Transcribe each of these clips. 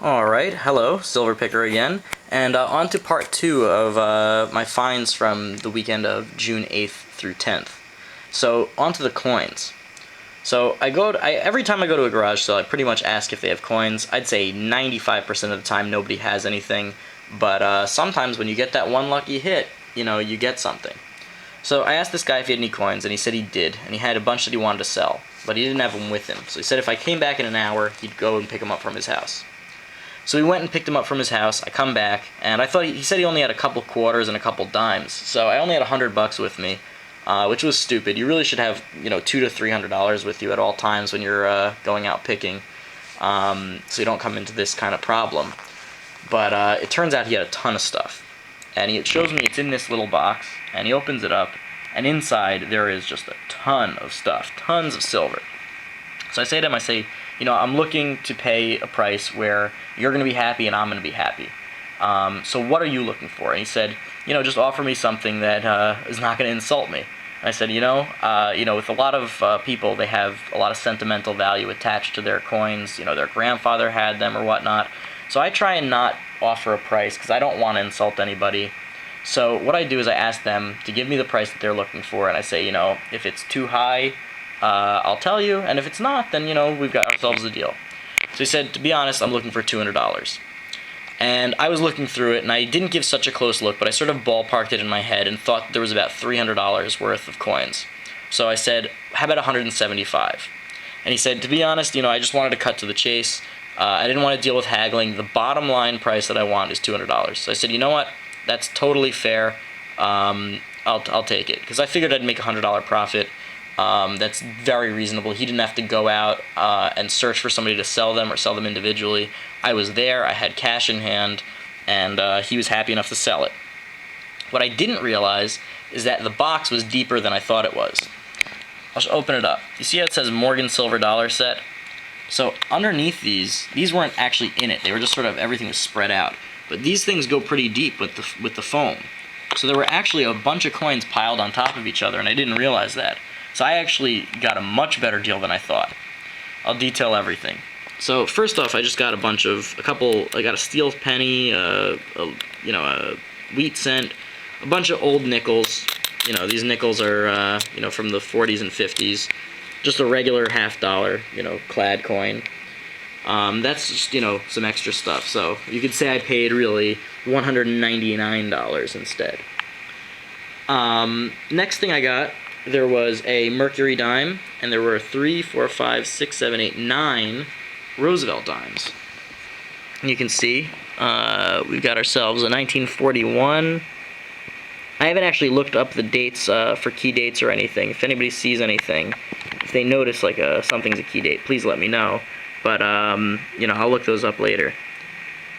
Alright, hello, Silver Picker again, and on to part 2 of my finds from the weekend of June 8th through 10th. So, on to the coins. So, every time I go to a garage sale, I pretty much ask if they have coins. I'd say 95% of the time nobody has anything, but sometimes when you get that one lucky hit, you get something. So, I asked this guy if he had any coins, and he said he did, and he had a bunch that he wanted to sell, but he didn't have them with him. So he said if I came back in an hour, he'd go and pick them up from his house. So we went and picked him up from his house. I come back, and I thought he said he only had a couple quarters and a couple dimes. So I only had $100 with me, which was stupid. You really should have, $200 to $300 with you at all times when you're going out picking, so you don't come into this kind of problem. But it turns out he had a ton of stuff, and it shows me it's in this little box, and he opens it up, and inside there is just a ton of stuff, tons of silver. So I say to him, I'm looking to pay a price where you're going to be happy and I'm going to be happy. So what are you looking for? And he said, just offer me something that is not going to insult me. And I said, with a lot of people, they have a lot of sentimental value attached to their coins. Their grandfather had them or whatnot. So I try and not offer a price because I don't want to insult anybody. So what I do is I ask them to give me the price that they're looking for, and I say, if it's too high, I'll tell you, and if it's not, then, we've got ourselves a deal. So he said, to be honest, I'm looking for $200. And I was looking through it, and I didn't give such a close look, but I sort of ballparked it in my head and thought there was about $300 worth of coins. So I said, how about $175? And he said, to be honest, I just wanted to cut to the chase. I didn't want to deal with haggling. The bottom line price that I want is $200. So I said, you know what? That's totally fair. I'll take it, because I figured I'd make a $100 profit. That's very reasonable. He didn't have to go out and search for somebody to sell them or sell them individually. I was there, I had cash in hand, and he was happy enough to sell it. What I didn't realize is that the box was deeper than I thought it was. I'll just open it up. You see how it says Morgan Silver Dollar Set? So underneath these weren't actually in it. They were just sort of, everything was spread out. But these things go pretty deep with the foam. So there were actually a bunch of coins piled on top of each other, and I didn't realize that. So I actually got a much better deal than I thought. I'll detail everything. So first off, I just got I got a steel penny, a wheat cent, a bunch of old nickels. These nickels are, from the 40s and 50s. Just a regular $50, clad coin. That's just, some extra stuff. So you could say I paid really $199 instead. Next thing I got, there was a Mercury Dime, and there were 3, 4, 5, 6, 7, 8, 9 Roosevelt Dimes. And you can see we've got ourselves a 1941. I haven't actually looked up the dates for key dates or anything. If anybody sees anything, if they notice something's a key date, please let me know. But I'll look those up later.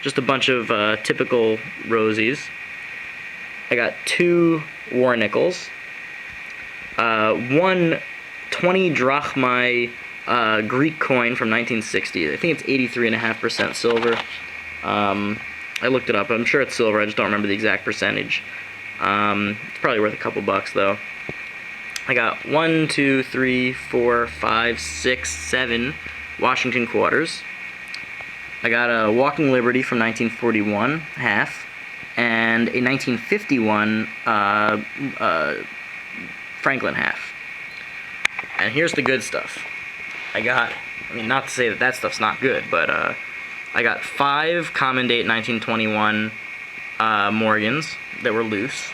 Just a bunch of typical Rosies. I got 2 war nickels. One 20 drachmae Greek coin from 1960. I think it's 83.5% silver. I looked it up. I'm sure it's silver. I just don't remember the exact percentage. It's probably worth a couple bucks, though. I got 1, 2, 3, 4, 5, 6, 7 Washington quarters. I got a Walking Liberty from 1941, half, and a 1951 Franklin half. And here's the good stuff. Not to say that stuff's not good, but I got 5 common date 1921 Morgans that were loose.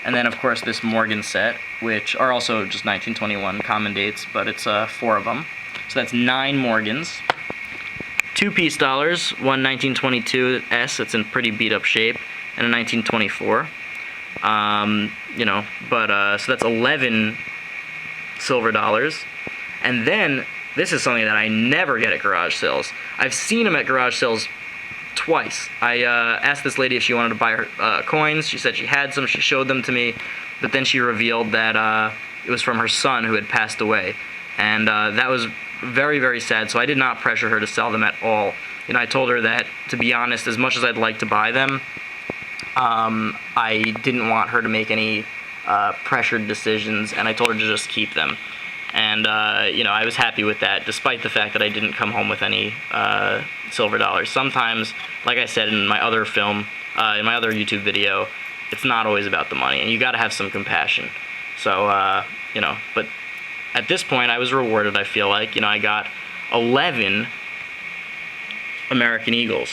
And then, of course, this Morgan set, which are also just 1921 common dates, but it's 4 of them. So that's 9 Morgans. 2 peace dollars, one 1922 S that's in pretty beat up shape, and a 1924. So that's 11 silver dollars. And then, this is something that I never get at garage sales. I've seen them at garage sales twice. I asked this lady if she wanted to buy her coins. She said she had some. She showed them to me, but then she revealed that it was from her son who had passed away. And that was very, very sad, so I did not pressure her to sell them at all. I told her that, to be honest, as much as I'd like to buy them, I didn't want her to make any pressured decisions, and I told her to just keep them. And, you know, I was happy with that, despite the fact that I didn't come home with any silver dollars. Sometimes, like I said in my other film, in my other YouTube video, it's not always about the money, and you gotta have some compassion. So, you know, but at this point, I was rewarded, I feel like. You know, I got 11 American Eagles,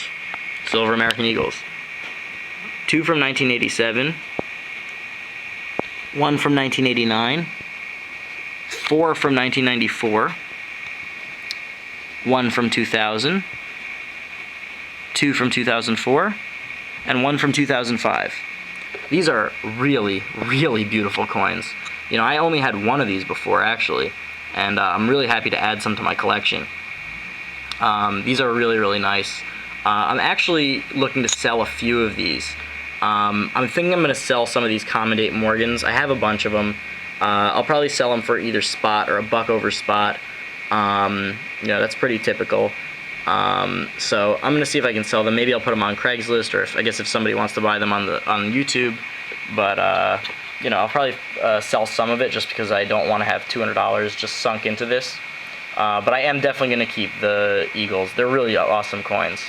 silver American Eagles. 2 from 1987, 1 from 1989, 4 from 1994, 1 from 2000, 2 from 2004, and 1 from 2005. These are really, really beautiful coins. You know, I only had one of these before, actually, and I'm really happy to add some to my collection. These are really, really nice. I'm actually looking to sell a few of these. I'm thinking I'm going to sell some of these Commandant Morgans. I have a bunch of them. I'll probably sell them for either spot or a buck over spot. You know, that's pretty typical. So I'm going to see if I can sell them. Maybe I'll put them on Craigslist, or I guess if somebody wants to buy them on YouTube. But you know, I'll probably sell some of it just because I don't want to have $200 just sunk into this. But I am definitely going to keep the Eagles. They're really awesome coins.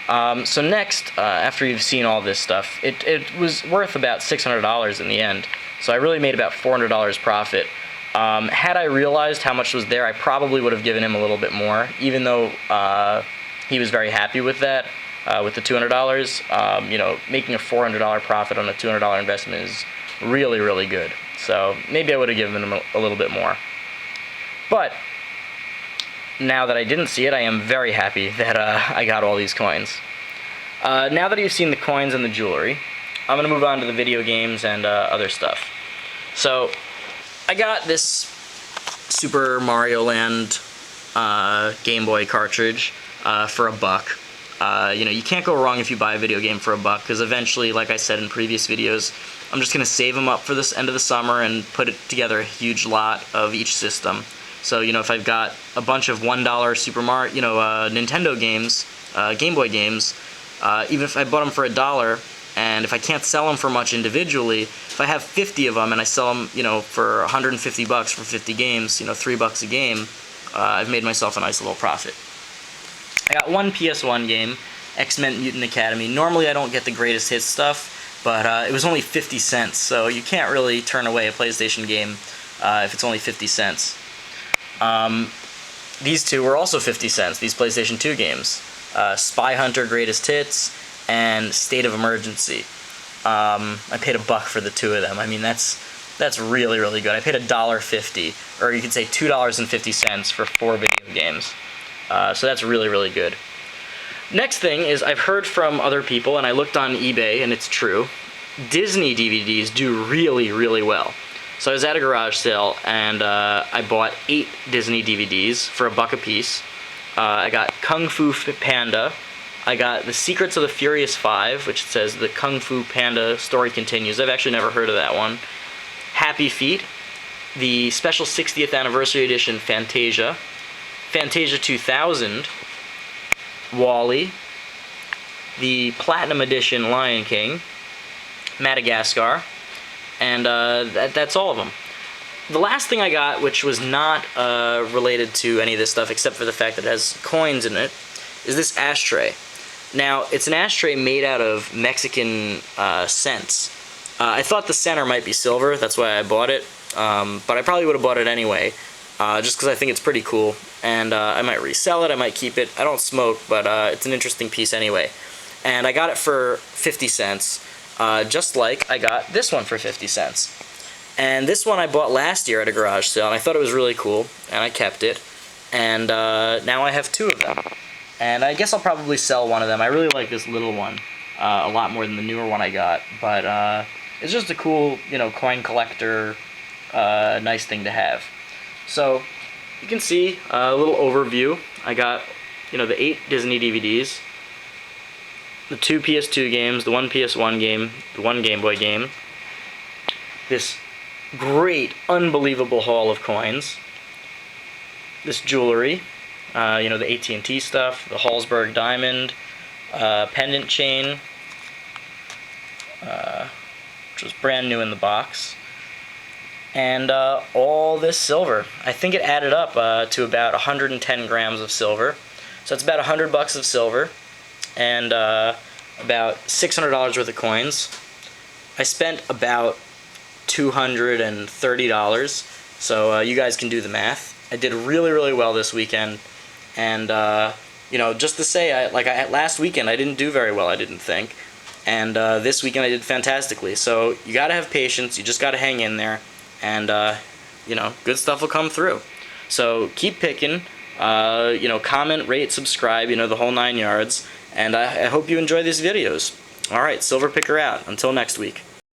So next, after you've seen all this stuff, it was worth about $600 in the end. So I really made about $400 profit. Had I realized how much was there, I probably would have given him a little bit more, even though he was very happy with that, with the $200. You know, making a $400 profit on a $200 investment is really, really good. So maybe I would have given him a little bit more. But now that I didn't see it, I am very happy that I got all these coins. Now that you've seen the coins and the jewelry, I'm going to move on to the video games and other stuff. So I got this Super Mario Land Game Boy cartridge for a buck. You know, you can't go wrong if you buy a video game for a buck, because eventually, like I said in previous videos, I'm just going to save them up for this end of the summer and put it together a huge lot of each system. So, you know, if I've got a bunch of $1 Super Mario, you know, Nintendo games, Game Boy games, even if I bought them for $1, and if I can't sell them for much individually, if I have 50 of them and I sell them, you know, for 150 bucks for 50 games, you know, $3 a game, I've made myself a nice little profit. I got one PS1 game, X-Men Mutant Academy. Normally I don't get the greatest hits stuff, but it was only 50 cents, so you can't really turn away a PlayStation game if it's only 50 cents. These two were also 50 cents, these PlayStation 2 games. Spy Hunter Greatest Hits and State of Emergency. I paid a buck for the two of them. I mean, that's really, really good. I paid $1.50, or you could say $2.50 for 4 video games. So that's really, really good. Next thing is, I've heard from other people, and I looked on eBay, and it's true, Disney DVDs do really, really well. So I was at a garage sale, and I bought 8 Disney DVDs for a buck a piece. I got Kung Fu Panda. I got The Secrets of the Furious 5, which says the Kung Fu Panda story continues. I've actually never heard of that one. Happy Feet. The special 60th anniversary edition Fantasia. Fantasia 2000. Wall-E. The Platinum Edition Lion King. Madagascar. And that's all of them. The last thing I got, which was not related to any of this stuff, except for the fact that it has coins in it, is this ashtray. Now, it's an ashtray made out of Mexican cents. I thought the center might be silver, that's why I bought it, but I probably would have bought it anyway, just because I think it's pretty cool, and I might resell it, I might keep it. I don't smoke, but it's an interesting piece anyway. And I got it for 50 cents. Just like I got this one for 50 cents. And this one I bought last year at a garage sale, and I thought it was really cool, and I kept it. And now I have 2 of them. And I guess I'll probably sell one of them. I really like this little one a lot more than the newer one I got. But it's just a cool, you know, coin collector, nice thing to have. So you can see a little overview. I got, you know, the 8 Disney DVDs. The 2 PS2 games, the 1 PS1 game, the 1 Game Boy game, this great, unbelievable haul of coins, this jewelry, you know, the AT&T stuff, the Hallsberg diamond, pendant chain, which was brand new in the box, and all this silver. I think it added up to about 110 grams of silver. So it's about $100 of silver and about $600 worth of coins. I spent about $230, so you guys can do the math. I did really, really well this weekend, and you know, just to say, last weekend I didn't do very well, I didn't think, and this weekend I did fantastically. So you gotta have patience. You just gotta hang in there, and you know, good stuff will come through. So keep picking. You know, comment, rate, subscribe. You know, the whole 9 yards. And I hope you enjoy these videos. All right, Silver Picker out. Until next week.